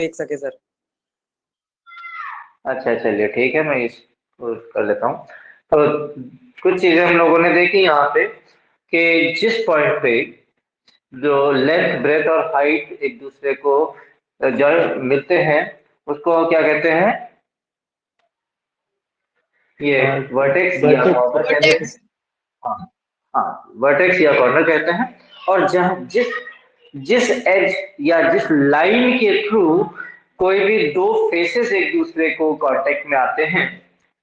देख सके सर। अच्छा चलिए ठीक है, मैं इसको कर लेता हूँ। तो कुछ चीजें हम लोगों ने देखी यहाँ पे कि जिस पॉइंट पे जो लेंथ ब्रेथ और हाइट एक दूसरे को जॉइन मिलते हैं उसको क्या कहते हैं? ये वर्टेक्स या वर्टेक्स। कॉर्नर कहते हैं। हाँ, हाँ, वर्टेक्स या कॉर्नर कहते हैं। और जहाँ जिस जिस एज या जिस लाइन के थ्रू कोई भी दो फेसेस एक दूसरे को कांटेक्ट में आते हैं,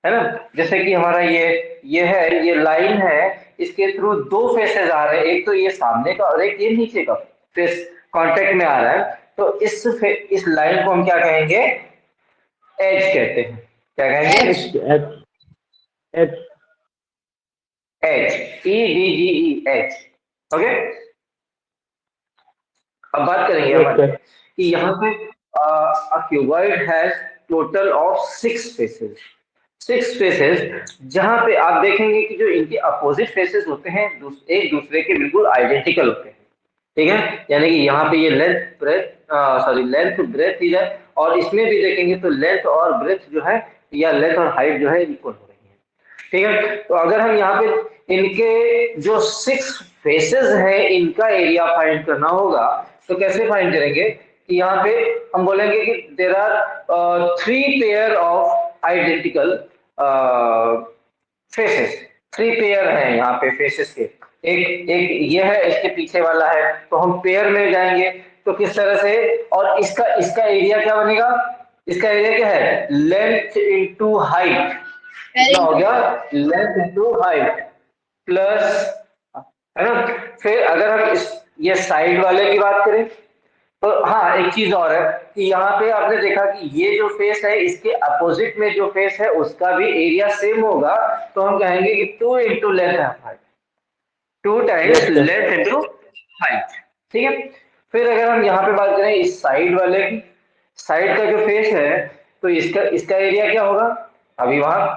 है ना? जैसे कि हमारा ये लाइन है, इसके थ्रू दो फेसेस आ रहे हैं, एक तो ये सामने का और एक ये नीचे का फेस कांटेक्ट में आ रहा है। तो इस लाइन को हम क्या कहेंगे? एज कहते हैं। क्या कहेंगे? H H edge, EDGE, edge. Okay, अब बात करेंगे यस हमारे सर। कि यहाँ पे cuboid has total of 6 faces. 6 faces, जहां पे आप देखेंगे कि जो इनके अपोजिट फेसेस होते हैं एक दूसरे के बिल्कुल आइडेंटिकल होते हैं। ठीक है, यानी कि यहाँ पे ये लेंथ ब्रेथ ही है, और इसमें भी देखेंगे तो लेंथ और ब्रेथ जो है या लेंथ और हाइट जो है इक्वल हो रही है। ठीक है, तो अगर हम यहाँ पे इनके जो 6 फेसेस हैं इनका एरिया फाइंड करना होगा तो कैसे फाइंड करेंगे? कि यहाँ पे हम बोलेंगे कि there are 3 pair of identical faces. 3 pair हैं यहाँ पे फेसेस के। एक एक ये है, इसके पीछे वाला है, तो हम पेयर में जाएंगे। तो किस तरह से? और इसका इसका एरिया क्या बनेगा? इसका एरिया क्या है? Length into height. कितना हो गया? लेंथ इंटू हाइट प्लस, है ना? फिर अगर हम ये साइड वाले की बात करें तो हाँ, एक चीज और है कि यहाँ पे आपने देखा कि ये जो फेस है इसके अपोजिट में जो फेस है उसका भी एरिया सेम होगा। तो हम कहेंगे कि 2 into length height, 2 times yes sir. Length into height. ठीक है, फिर अगर हम यहाँ पे बात करें इस साइड वाले की, साइड का जो फेस है, तो इसका इसका एरिया क्या होगा? अभी वहां,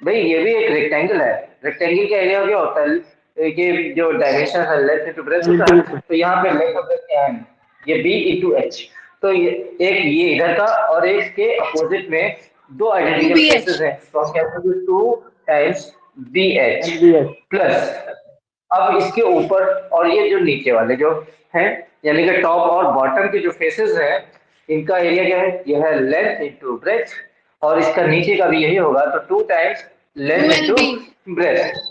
भाई ये भी एक रेक्टेंगल है, रेक्टेंगल का एरिया क्या होता है? कि जो डायमेंशन है लेंथ इंटू ब्रेथ होता है, तो यहाँ पे लेंथ और ब्रेथ क्या है? ये B इंटू एच। तो ये इधर का और एक के अपोजिट में दो आइडेंटिकल फेसेस हैं, तो हम कहते हैं 2 टाइम्स BH एनबीएच। प्लस, अब इसके ऊपर और ये जो नीचे वाले जो हैं, यानी कि टॉप और बॉटम के जो फेसेस हैं, इनका एरिया क्या है? यह है लेंथ इंटू ब्रेथ, और इसका नीचे का भी यही होगा, तो 2 टाइम्स लेंथ इंटू ब्रेथ।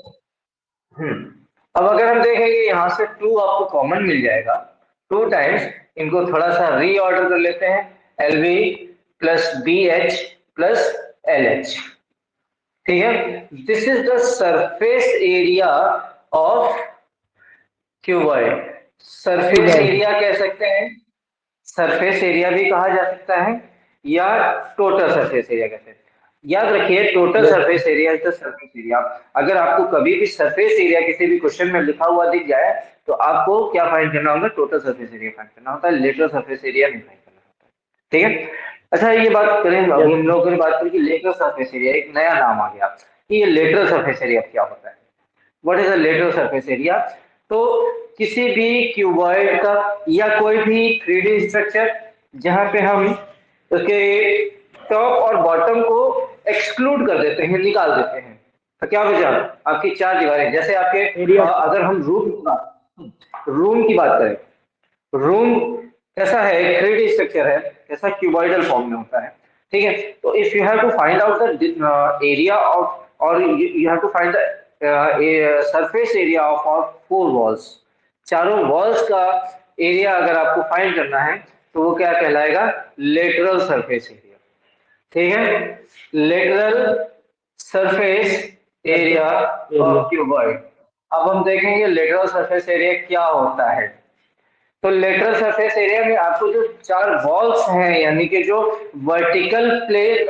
अब अगर हम देखेंगे यहाँ से 2 आपको कॉमन मिल जाएगा, 2 टाइम्स, इनको थोड़ा सा रीऑर्डर कर लेते हैं, LV plus BH plus LH। ठीक है, this is the surface area of cuboid. Surface area कह सकते हैं, सरफेस एरिया भी कहा जा सकता है, या टोटल सरफेस एरिया कहते हैं। याद रखिए, total yes surface area is the surface area. अगर आपको कभी भी सरफेस एरिया किसी भी क्वेश्चन में लिखा हुआ दिख जाए तो आपको क्या फाइंड करना होगा? टोटल सरफेस एरिया फाइंड करना होता है, लेटरल सरफेस एरिया नहीं फाइंड करना होता है। ठीक है, अच्छा ये बात करें, अभी यस हम लोगों ने बात करी कि लेटरल सरफेस एरिया, एक नया नाम आ गया कि ये लेटरल सरफेस एरिया क्या होता है। What is the lateral surface area? तो किसी भी क्यूबॉइड का या कोई भी 3D स्ट्रक्चर जहां पे हम उसके टॉप और बॉटम को एक्सक्लूड कर देते हैं, निकाल देते हैं, तो क्या बचा? आपकी 4 दीवारें। जैसे आपके एरिया। अगर हम रूम की बात करें, रूम कैसा है? एक 3D स्ट्रक्चर है, कैसा? क्यूबॉइडल फॉर्म में होता है। ठीक है, तो if you have to find out the area of, और you have to find the surface area of और 4 वॉल्स, चारों वॉल्स का एरिया अगर आपको फाइंड करना है तो वो क्या कहलाएगा? Lateral surface area. ठीक है, lateral surface area area. Of cuboid. अब हम देखेंगे लेटरल सरफेस एरिया क्या होता है। तो लेटरल सरफेस एरिया में आपको जो 4 वॉल्स हैं, यानी कि जो वर्टिकल प्लेन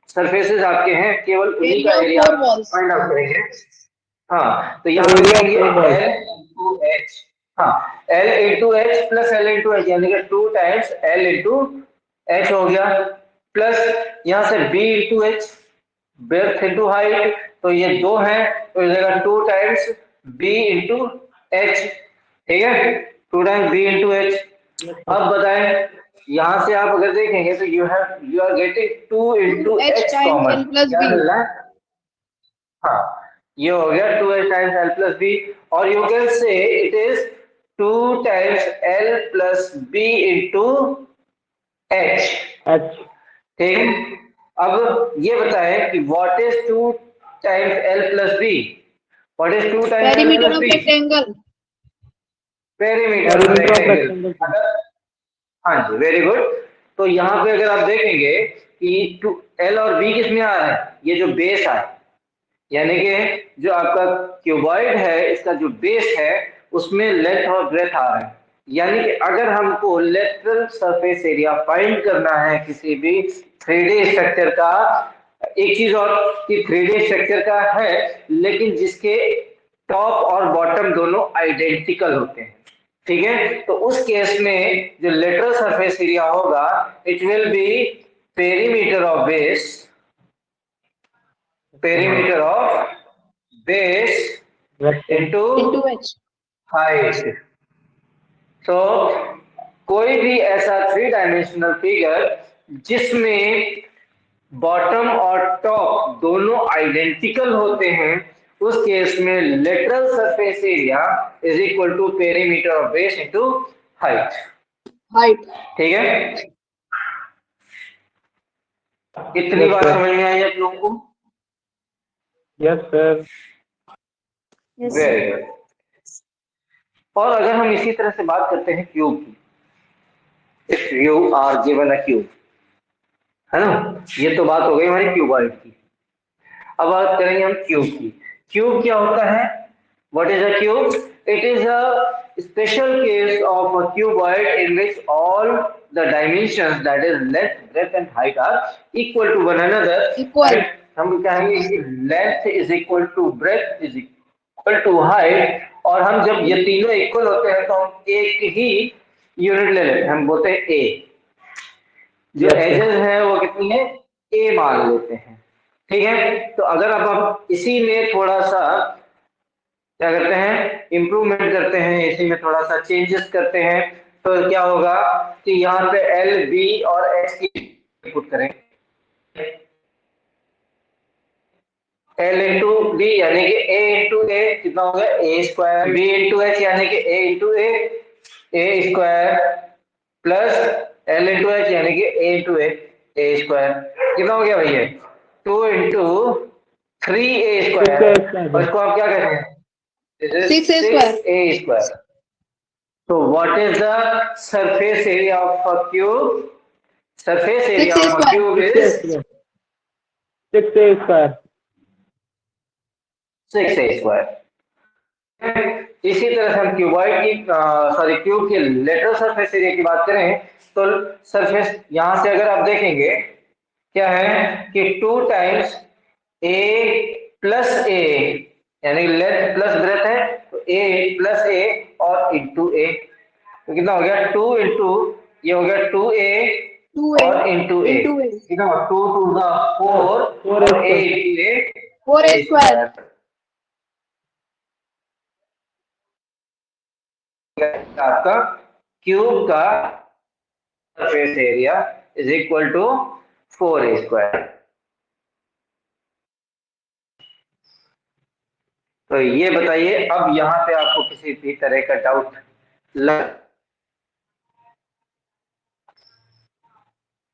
सरफेसेस आपके हैं, केवल उन्हीं का एरिया फाइंड आउट करेंगे। हाँ, तो यहाँ पे एरिया ऑफ करेंगे 4 वॉल्स। L into H. हाँ, L into H plus L into H, यानी कि 2 टाइम्स L इंटू एच हो गया, प्लस यहाँ से B into H, breath into height, तो ये 2 है, तो हो जाएगा 2 टाइम्स B इंटू एच। ठीक है, 2 टाइम्स B इंटू एच। अब बताएं यहाँ से आप अगर देखेंगे तो you are getting 2 into H h times common, L plus क्या B. मिल रहा है? हाँ, ये हो गया 2h times l plus b, और you can say it is 2 times l plus b into h. H. ठीक है, अब ये बताएं कि what is 2 times l plus b? What is 2 times l Perimeter plus of b? rectangle. Perimeter of Perimeter of rectangle. rectangle. अगर, हाँ जी, very good. तो यहाँ पे अगर आप देखेंगे कि टू एल और बी किस में आ रहा है, ये जो बेस है, यानी कि जो आपका क्यूबॉइड है इसका जो बेस है उसमें लेंथ और ब्रेथ आ रहा है। यानी कि अगर हमको लेटरल सरफेस एरिया फाइंड करना है किसी भी 3D स्ट्रक्चर का, एक चीज और कि 3D स्ट्रक्चर का है लेकिन जिसके टॉप और बॉटम दोनों आइडेंटिकल होते हैं, ठीक है, तो उस केस में जो लेटरल सरफेस एरिया होगा it will be perimeter of base, perimeter of base Rectangle. into Into H. Height. तो कोई भी ऐसा 3 डायमेंशनल फिगर जिसमें बॉटम और टॉप दोनों आइडेंटिकल होते हैं उस केस में lateral surface area is equal to perimeter of base into height. Height. ठीक है, इतनी Yes, बात sir. समझ में आई आप लोगों को? Yes, sir. Yes, sir. Very good. और अगर हम इसी तरह से बात करते हैं क्यूब की, if you are given a cube, है ना, ये तो बात हो गई हमारी क्यूबॉइड की। अब बात करेंगे हम क्यूब की। क्यूब क्या होता है? What is a cube? It is a special case of a cuboid in which all the dimensions that is length breadth and height are equal to one another. Equal. हम कहेंगे कि length is equal to breadth is equal to height, और हम जब ये तीनों equal होते हैं तो हम एक ही यूनिट ले लेते हैं, हम बोलते हैं ए। जो Yes, sir. एजेस है वो कितनी है? ए मान लेते हैं। ठीक है, तो अगर अब हम इसी में थोड़ा सा क्या करते हैं, इंप्रूवमेंट करते हैं, इसी में थोड़ा सा चेंजेस करते हैं, तो क्या होगा कि यहाँ पे एल बी और एच की पुट करें, एल इंटू बी यानी कि ए इंटू ए कितना हो गया? A square. B into H यानी कि A into A square, plus L into H यानी कि ए इंटू ए स्क्वायर। कितना हो गया भैया? 2 into 3 a Six square, A और square. इसको आप क्या कहते हैं? This is 6A square. 6 a square. तो what is the surface area of a cube? Surface area 6A of a square. Cube 6A is square. 6A square. 6 a square. इसी तरह से हम क्यूबॉइड की सॉरी क्यूब के lateral surface area की बात करें तो सरफेस यहां से अगर आप देखेंगे क्या है कि 2 टाइम्स ए प्लस ए, यानी लेंथ प्लस ब्रेथ है तो ए प्लस ए और इंटू ए, तो कितना हो गया? 2 इंटू ये हो गया 2a 2A और इंटू ए, into A. कितना? 2 to the 4 4A और A square. Into A 4A square. Square. आपका क्यूब का surface area is equal to 4a square. तो ये बताइए अब यहाँ पे आपको किसी भी तरह का डाउट लग,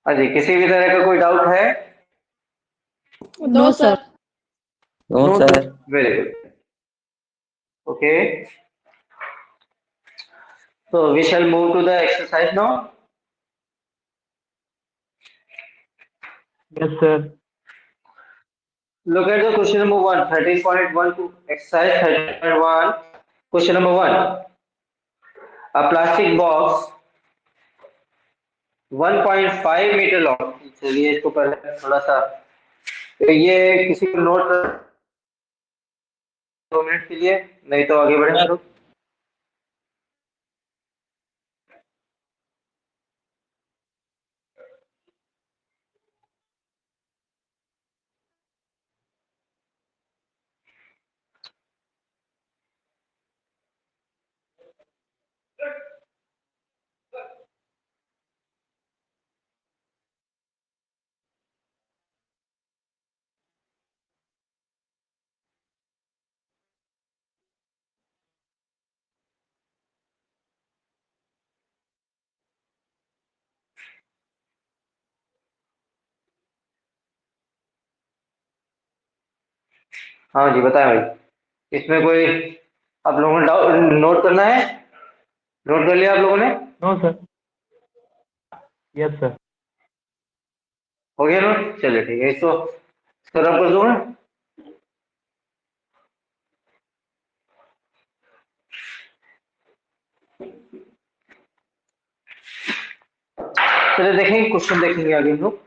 हाँ जी, किसी भी तरह का कोई डाउट है? No, sir. No sir. Very good, okay, so we shall move to the exercise now. Yes, sir. Look at the question number 1, 13.12 exercise 13.1. Question number 1, a plastic box 1.5 metre long, चलिए इसको पहले थोड़ा सा, ये किसी को note 2 minute के लिए, नहीं तो आगे बढ़े हम लोग। हाँ जी बताएं भाई, इसमें कोई आप लोगों ने डाउट नोट करना है? नोट कर लिया आप लोगों ने? No sir. Yes sir. हो गया नोट? चलिए ठीक है, इसको रब कर दूंगा। चलिए देखेंगे, क्वेश्चन देखेंगे आगे हम लोग।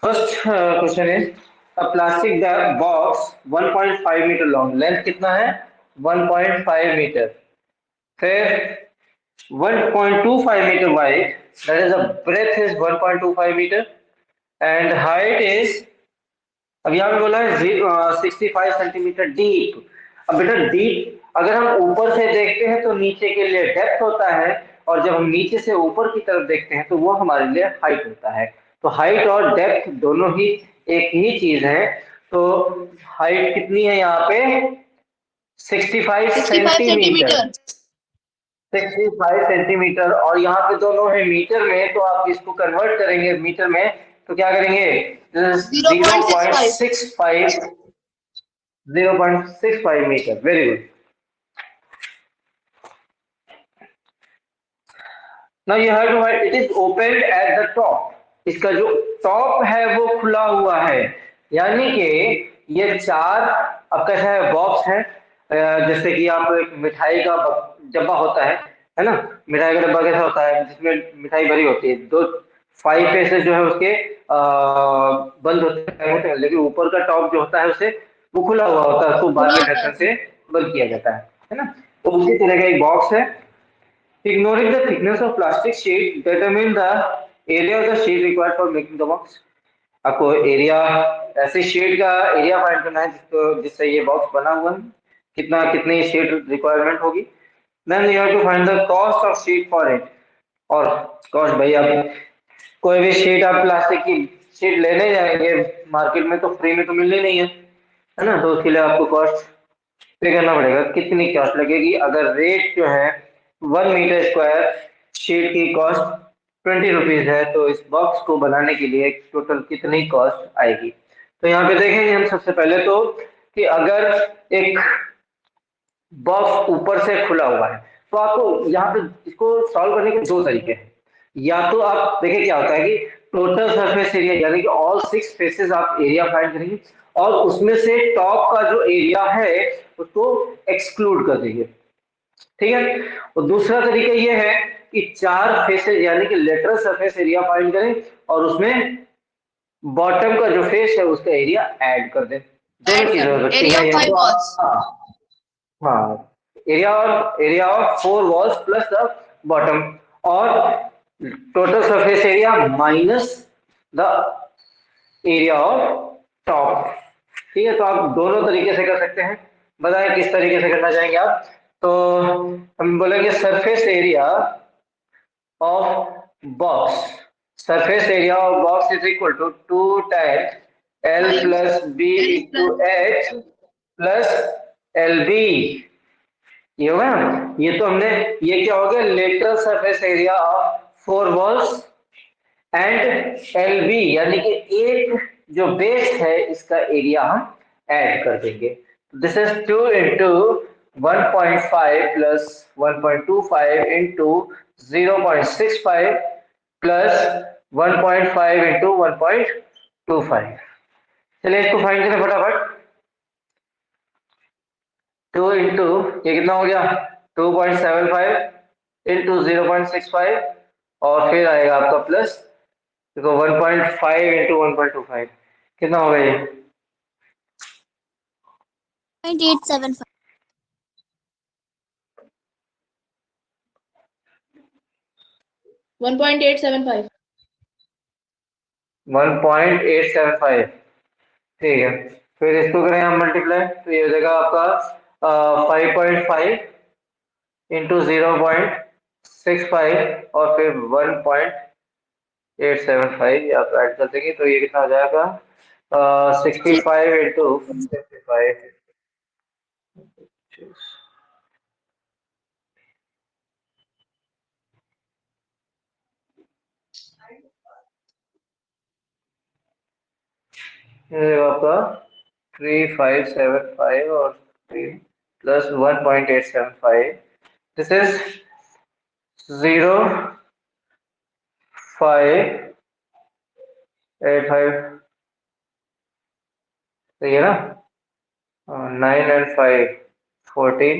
First question is a plastic box 1.5 metre long, length कितना है? 1.5 मीटर। फिर 1.25 meter wide, that is the breadth is 1.25 meter and height is, अब यहाँ पे बोला है 65 सेंटीमीटर डीप। अब बेटा डीप अगर हम ऊपर से देखते हैं तो नीचे के लिए डेप्थ होता है, और जब हम नीचे से ऊपर की तरफ देखते हैं तो वो हमारे लिए हाइट होता है। तो हाइट और डेप्थ दोनों ही एक ही चीज है। तो हाइट कितनी है यहाँ पे? 65 सेंटीमीटर। 65 सेंटीमीटर, और यहाँ पे दोनों है मीटर में, तो आप इसको कन्वर्ट करेंगे मीटर में तो क्या करेंगे? 0.65, 0.65 metre. Very good. Now you have to write it is open at the top. इसका जो टॉप है वो खुला हुआ है, यानी कि ये चार, अब कैसा है बॉक्स है, जैसे कि आप एक मिठाई का डब्बा होता है ना? मिठाई का डब्बा कैसा होता है जिसमें मिठाई भरी होती है, दो 5 फेसेस जो है उसके बंद होते हैं, लेकिन ऊपर का टॉप जो होता है उसे वो खुला हुआ होता है, उसको बाद में ढक्कन से बंद किया जाता है ना? तो उसी तरह का एक बॉक्स है। Ignoring the thickness of plastic sheet, determine the area of the sheet required for making the box. आपको एरिया, ऐसे शीट का एरिया फाइंड करना है जिससे ये बॉक्स बना हुआ है, कितना कितनी शीट रिक्वायरमेंट होगी। Then you have to find the cost of sheet for it. और कॉस्ट भाई, आप कोई भी शीट, आप प्लास्टिक की शीट लेने जाएंगे मार्केट में तो फ्री में तो मिलनी नहीं है ना? तो उसके लिए आपको कॉस्ट पे करना पड़ेगा, कितनी कॉस्ट लगेगी। अगर रेट जो है 1 मीटर स्क्वायर शीट की कॉस्ट 20 रुपीज है, तो इस बॉक्स को बनाने के लिए टोटल कितनी कॉस्ट आएगी? तो यहाँ पे देखेंगे हम सबसे पहले तो कि अगर एक बॉक्स ऊपर से खुला हुआ है तो आपको यहाँ पे इसको सॉल्व करने के दो तरीके हैं। या तो आप देखिए क्या होता है कि टोटल सरफेस एरिया, यानी कि ऑल 6 फेसेस आप एरिया फाइंड करेंगे और उसमें से टॉप का जो एरिया है उसको एक्सक्लूड कर देंगे, ठीक है? और दूसरा तरीका ये है कि 4 फेसेस यानी कि लेटरल सरफेस एरिया फाइंड करें और उसमें बॉटम का जो फेस है उसका एरिया ऐड कर दें। दोनों चीजें हो सकती हैं, या तो आप, हाँ, area of 4 walls plus the bottom, और total surface area minus the area of top. ठीक है, तो आप दोनों तरीके से कर सकते हैं। बताएं किस तरीके से करना चाहेंगे आप? तो हम बोलेंगे surface area of box, surface area of box is equal to 2 times L plus B into H plus LB। ये होगा ना? ये तो हमने, ये क्या हो गया? Lateral surface area of 4 walls and LB, यानी कि एक जो बेस है इसका एरिया हम ऐड कर देंगे। This is 2 into 1.5 plus 1.25 into 0.65 plus 1.5 into 1.25। चलिए इसको फाइंड करें फटाफट। 2 इंटू ये कितना हो गया? 2.75 इंटू 0.65, और फिर आएगा आपका प्लस, देखो 1.5 इंटू 1.25 कितना होगा ये? 0.875. 1.875. 1.875, ठीक है। फिर इसको करें हम मल्टीप्लाई तो ये हो जाएगा आपका 5.5 इंटू 0.65 और फिर 1.875, आप ऐड कर देंगे तो ये कितना हो जाएगा? 65 इंटू 55। ये आपका 3575 और 3 plus 1.875. This is 0.585. सही है ना? 9 and 5 14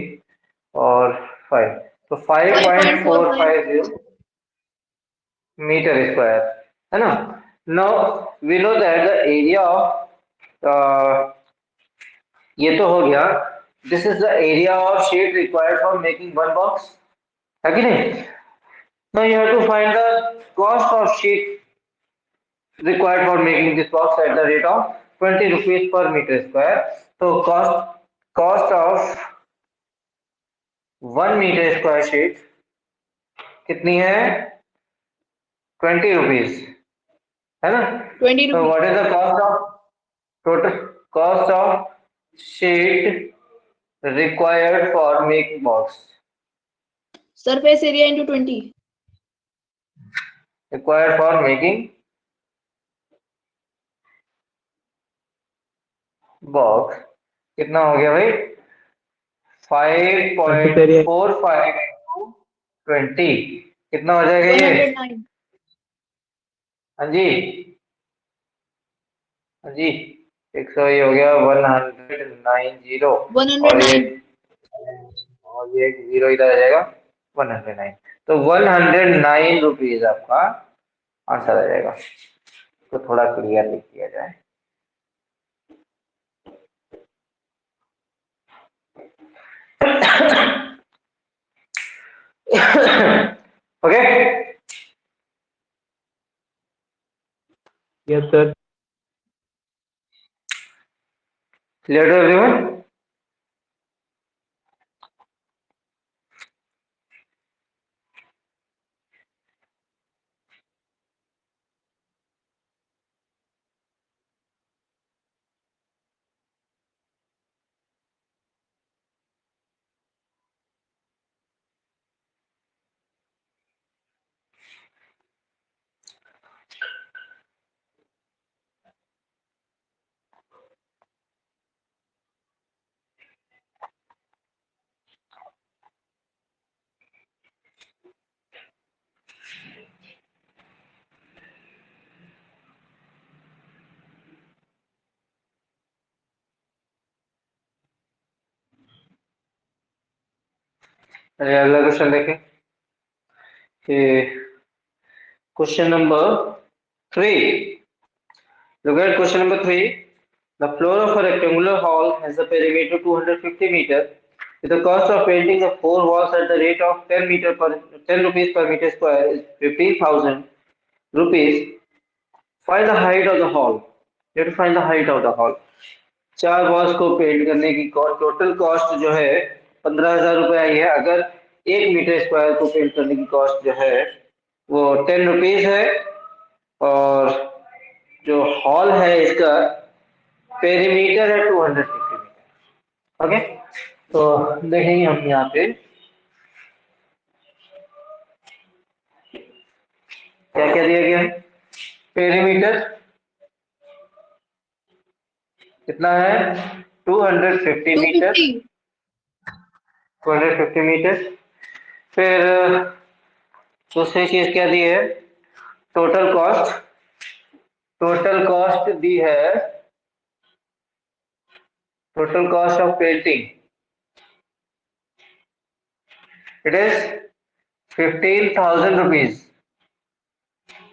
और 5, तो 5.450 मीटर स्क्वायर है ना. Now we know that the area of, ये तो हो गया. This is the area of sheet required for making one box, है कि नहीं? Now you have to find the cost of sheet required for making this box at the rate of 20 rupees per meter square. So cost of 1 meter square sheet कितनी है? 20 rupees, है ना? 20 So rupees. what is the cost of total cost of sheet required for making box? Surface area into 20. Required for making box कितना हो गया भाई? 5.45 into 20 कितना हो जाएगा ये? 109. हाँ जी, हाँ जी, 100 ये हो गया 190 और ये 109. जीरो इधर आ जाएगा 109. तो 109 रुपीज आपका आंसर आ जाएगा. तो थोड़ा क्लियर लिख दिया जाए. Okay, Yes, sir. Clear to everyone? अरे अगला क्वेश्चन देखें कि question number 3. Look at question number 3. The floor of a rectangular hall has a perimeter 250 meter. With the cost of painting the four walls at the rate of 10 rupees per meter square is 15,000 rupees. Find the height of the hall. You have to find the height of the hall. चार walls को paint करने की total cost जो है 15,000 रुपये आई है. अगर 1 metre square को पेंट करने की कॉस्ट जो है वो 10 रुपीज है. और जो हॉल है इसका पेरीमीटर है 250 मीटर. ओके, तो देखेंगे हम यहाँ पे क्या क्या दिया गया है. पेरीमीटर कितना है? 250 मीटर. 250. 250 मीटर. फिर दूसरी चीज क्या दी है? टोटल कॉस्ट दी है. Total cost of painting it is 15,000 rupees.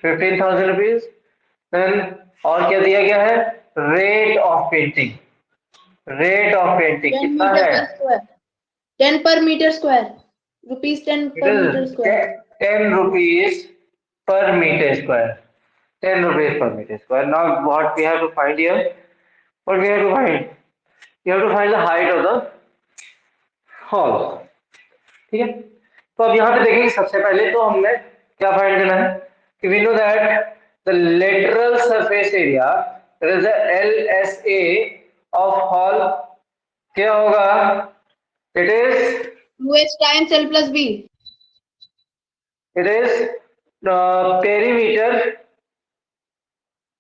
15,000 rupees. Then और क्या दिया गया है? Rate of painting. Rate of painting 10 कितना meter है? per square. 10 per meter square. Rupees 10 It per meter is square. 10 rupees per meter square. 10 rupees per meter square. Now what we have to find here? What we have to find? You have to find the height of the hall. ठीक है, तो अब यहाँ पे देखेंगे. सबसे पहले तो हमने क्या फाइंड करना है कि we know that the lateral surface area, that is the LSA of hall क्या होगा? It is UH times L plus B.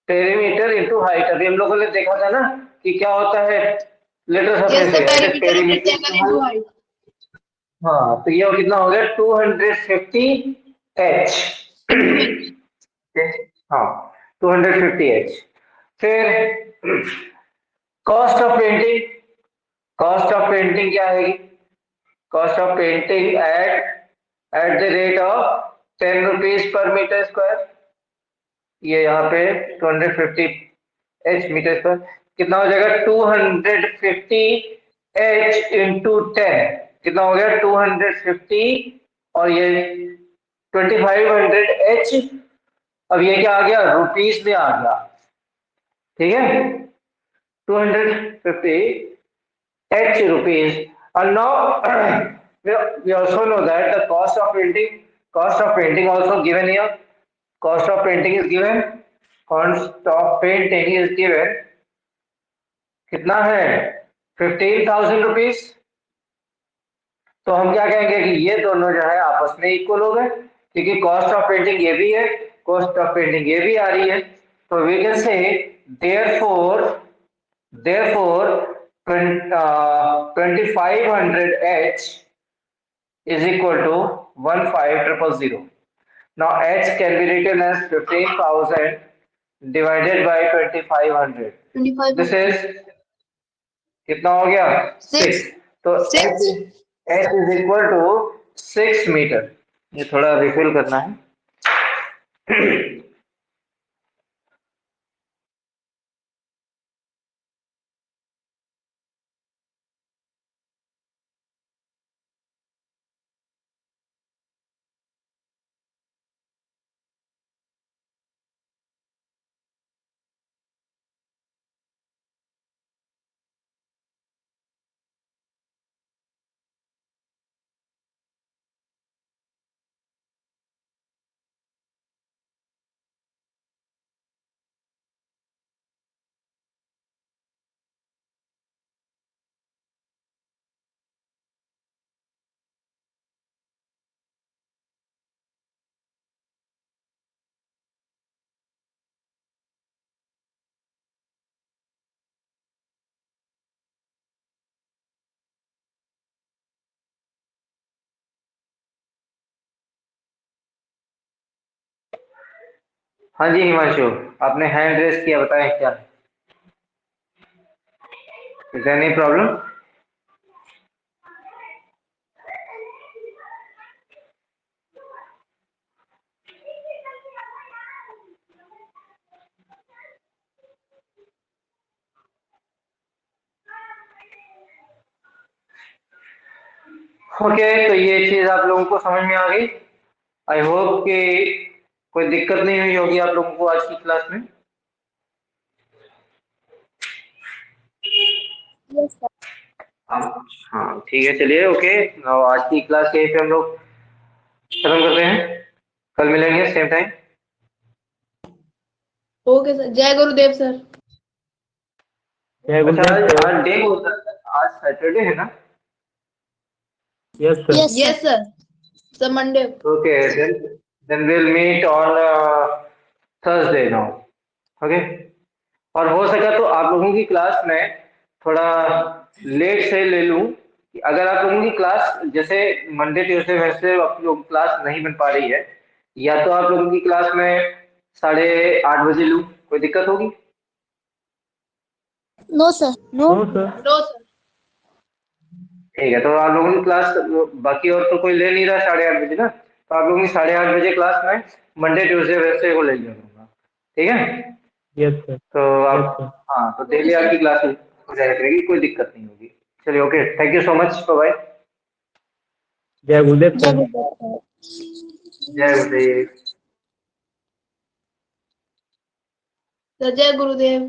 perimeter into height. अभी हम लोगों ने देखा था ना कि क्या होता है letter Yes, surface the area, perimeter of rectangle into height. हाँ तो ये कितना हो गया 250 H। Into H. हाँ 250 H। फिर cost of painting, cost of painting क्या है? Cost of painting at the rate of 10 rupees per metre square. ये यहाँ पे 250 H मीटर स्क्वायर कितना हो जाएगा 250 H इंटू 10 कितना हो गया 250 और ये 2500 H। अब ये क्या आ गया रुपीस में आ गया, ठीक है 250 H rupees। And now we also know that the cost of painting also given here. Cost of painting is given. Cost of painting is given. कितना है 15,000 रुपीज। तो हम क्या कहेंगे कि ये दोनों जो है आपस में इक्वल हो गए, क्योंकि कॉस्ट ऑफ पेंटिंग ये भी है, कॉस्ट ऑफ पेंटिंग ये भी आ रही है। तो we can say therefore 2500 H is equal to 15,000। Now H can be written as 15,000 divided by 2500। 25. This is कितना हो गया 6। तो Six. H is equal to 6 metre. ये थोड़ा रिफिल करना है। हाँ जी हिमांशु, आपने हैंड रेस किया, बताएं क्या इज एनी प्रॉब्लम? ओके तो ये चीज आप लोगों को समझ में आ गई। आई होप कि कोई दिक्कत नहीं हुई होगी आप लोगों को आज की क्लास में। Yes, sir. हाँ ठीक है, चलिए ओके। आज की क्लास यहीं पे हम लोग खत्म करते हैं, कल मिलेंगे same time. Okay, sir. Jai Gurudev, sir. जय अच्छा गुरुदेव सर। आज डे होता है, आज सैटरडे है ना? Yes sir. Yes, sir. Sir, Monday. Okay then will meet on Thursday now, okay. और हो सका तो आप लोगों की क्लास में थोड़ा लेट से ले लूं कि अगर आप लोगों की क्लास जैसे मंडे ट्यूसडे वेडनेसडे आप लोगों की क्लास नहीं बन पा रही है, या तो आप लोगों की क्लास में 8:30 बजे लूं, कोई दिक्कत होगी? No, sir. No sir. No, sir. ठीक है, तो आप लोगों की क्लास बाकी और तो कोई ले नहीं रहा 8:30 बजे ना, तो आप लोगों की 8:30 बजे क्लास में मंडे ट्यूसडे वेडनेसडे को ले लूंगा, ठीक है? Yes sir. तो यस आप सर। हाँ तो डेली आपकी क्लास हो जाया करेगी, कोई दिक्कत नहीं होगी। चलिए okay, thank you so much, bye. जय गुरुदेव Jai सर। Gurudev. जय गुरुदेव। Sir, Jai Gurudev.